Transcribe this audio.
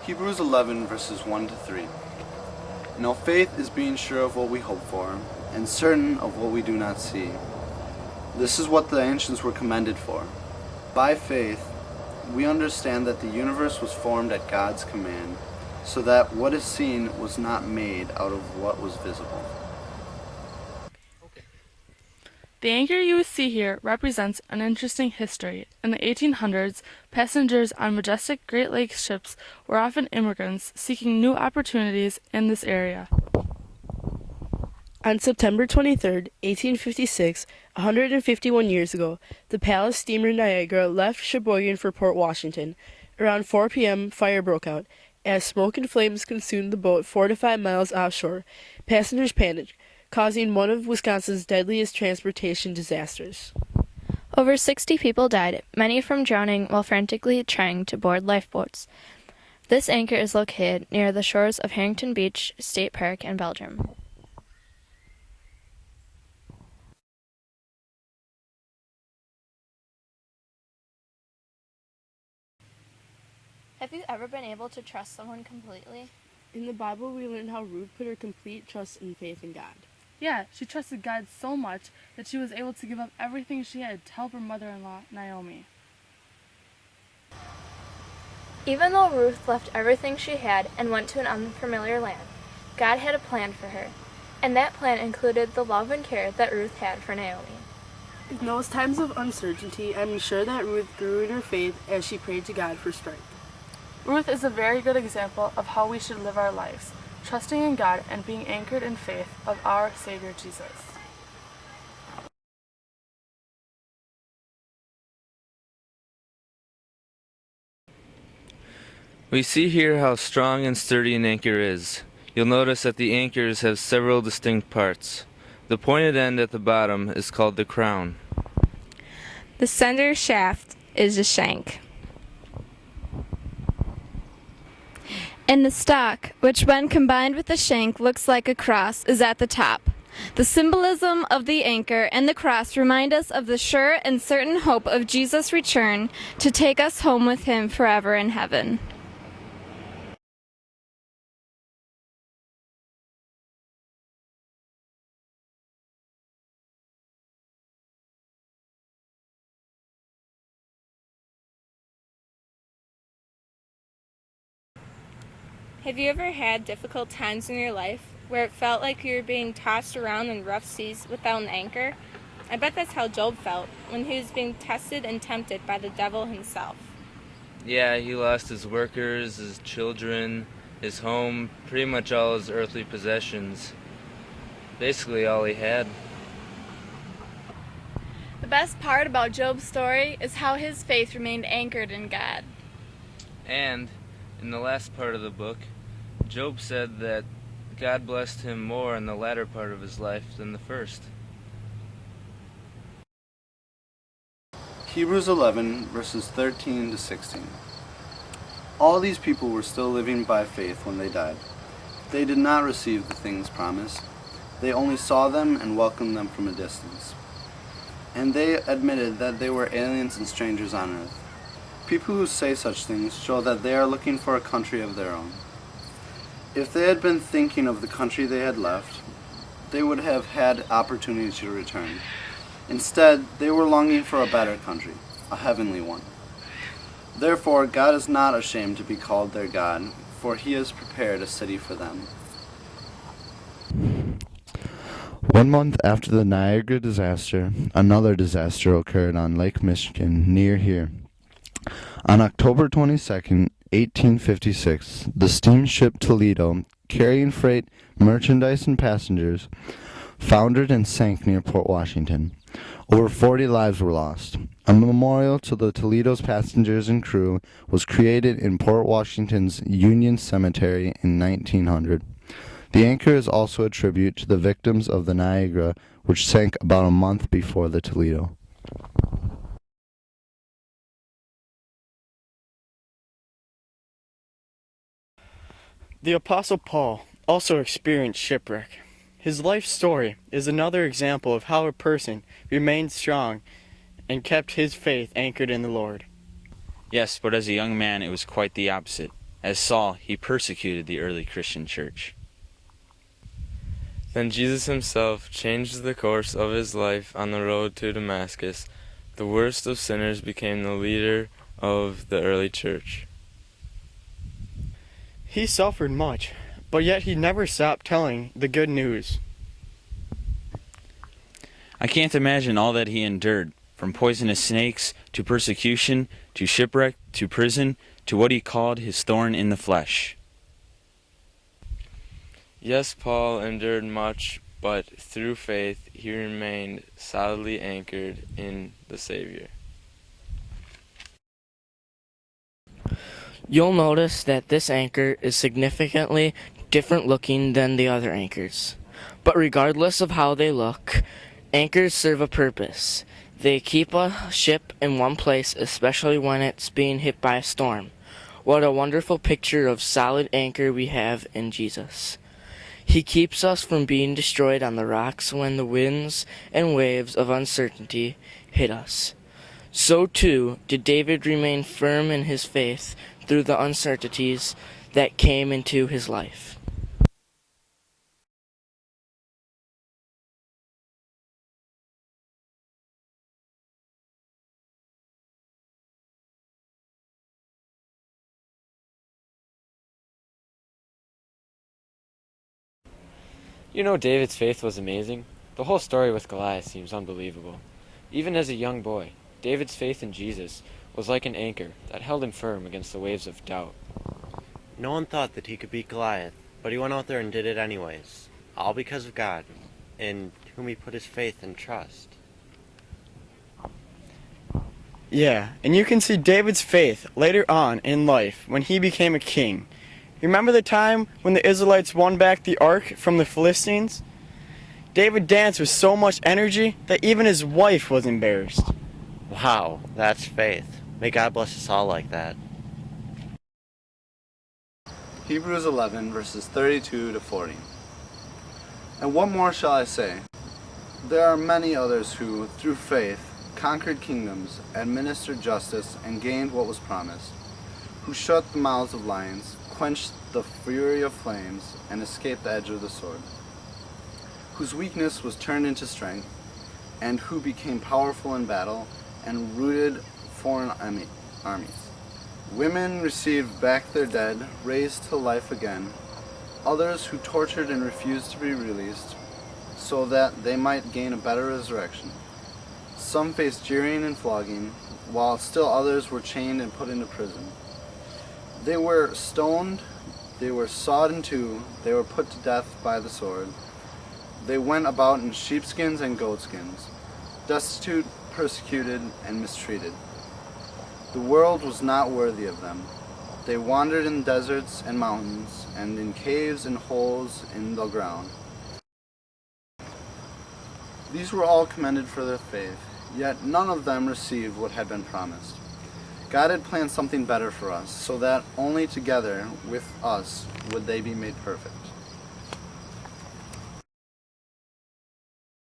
Hebrews 11 verses 1 to 3. Now faith is being sure of what we hope for, and certain of what we do not see. This is what the ancients were commended for. By faith, we understand that the universe was formed at God's command, so that what is seen was not made out of what was visible. The anchor you see here represents an interesting history. In the 1800s, passengers on majestic Great Lakes ships were often immigrants seeking new opportunities in this area. On September 23, 1856, 151 years ago, the Palace steamer Niagara left Sheboygan for Port Washington. Around 4 p.m., fire broke out. As smoke and flames consumed the boat 4 to 5 miles offshore, passengers panicked, causing one of Wisconsin's deadliest transportation disasters. Over 60 people died, many from drowning while frantically trying to board lifeboats. This anchor is located near the shores of Harrington Beach State Park in Belgium. Have you ever been able to trust someone completely? In the Bible, we learn how Ruth put her complete trust and faith in God. Yeah, she trusted God so much that she was able to give up everything she had to help her mother-in-law, Naomi. Even though Ruth left everything she had and went to an unfamiliar land, God had a plan for her, and that plan included the love and care that Ruth had for Naomi. In those times of uncertainty, I'm sure that Ruth grew in her faith as she prayed to God for strength. Ruth is a very good example of how we should live our lives, trusting in God and being anchored in faith of our Savior Jesus. We see here how strong and sturdy an anchor is. You'll notice that the anchors have several distinct parts. The pointed end at the bottom is called the crown. The center shaft is the shank. And the stock, which when combined with the shank looks like a cross, is at the top. The symbolism of the anchor and the cross remind us of the sure and certain hope of Jesus' return to take us home with him forever in heaven. Have you ever had difficult times in your life where it felt like you were being tossed around in rough seas without an anchor? I bet that's how Job felt when he was being tested and tempted by the devil himself. Yeah, he lost his workers, his children, his home, pretty much all his earthly possessions. Basically all he had. The best part about Job's story is how his faith remained anchored in God. And in the last part of the book, Job said that God blessed him more in the latter part of his life than the first. Hebrews 11 verses 13 to 16. All these people were still living by faith when they died. They did not receive the things promised. They only saw them and welcomed them from a distance. And they admitted that they were aliens and strangers on earth. People who say such things show that they are looking for a country of their own. If they had been thinking of the country they had left, they would have had opportunity to return. Instead, they were longing for a better country, a heavenly one. Therefore, God is not ashamed to be called their God, for he has prepared a city for them. 1 month after the Niagara disaster, another disaster occurred on Lake Michigan, near here. On October 22nd, 1856, the steamship Toledo, carrying freight, merchandise, and passengers, foundered and sank near Port Washington. Over 40 lives were lost. A memorial to the Toledo's passengers and crew was created in Port Washington's Union Cemetery in 1900. The anchor is also a tribute to the victims of the Niagara, which sank about a month before the Toledo. The Apostle Paul also experienced shipwreck. His life story is another example of how a person remained strong and kept his faith anchored in the Lord. Yes, but as a young man it was quite the opposite. As Saul, he persecuted the early Christian church. Then Jesus himself changed the course of his life on the road to Damascus. The worst of sinners became the leader of the early church. He suffered much, but yet he never stopped telling the good news. I can't imagine all that he endured, from poisonous snakes to persecution to shipwreck to prison to what he called his thorn in the flesh. Yes, Paul endured much, but through faith he remained solidly anchored in the Savior. You'll notice that this anchor is significantly different looking than the other anchors. But regardless of how they look, anchors serve a purpose. They keep a ship in one place, especially when it's being hit by a storm. What a wonderful picture of solid anchor we have in Jesus. He keeps us from being destroyed on the rocks when the winds and waves of uncertainty hit us. So too did David remain firm in his faith through the uncertainties that came into his life. You know, David's faith was amazing. The whole story with Goliath seems unbelievable. Even as a young boy, David's faith in Jesus was like an anchor that held him firm against the waves of doubt. No one thought that he could beat Goliath, but he went out there and did it anyways, all because of God, in whom he put his faith and trust. Yeah, and you can see David's faith later on in life when he became a king. Remember the time when the Israelites won back the ark from the Philistines? David danced with so much energy that even his wife was embarrassed. Wow, that's faith. May God bless us all like that. Hebrews 11, verses 32 to 40. And what more shall I say? There are many others who, through faith, conquered kingdoms, administered justice, and gained what was promised, who shut the mouths of lions, quenched the fury of flames, and escaped the edge of the sword, whose weakness was turned into strength, and who became powerful in battle, and routed foreign armies. Women received back their dead, raised to life again, others who tortured and refused to be released, so that they might gain a better resurrection. Some faced jeering and flogging, while still others were chained and put into prison. They were stoned, they were sawed in two, they were put to death by the sword. They went about in sheepskins and goatskins, destitute, persecuted, and mistreated. The world was not worthy of them. They wandered in deserts and mountains, and in caves and holes in the ground. These were all commended for their faith, yet none of them received what had been promised. God had planned something better for us, so that only together with us would they be made perfect.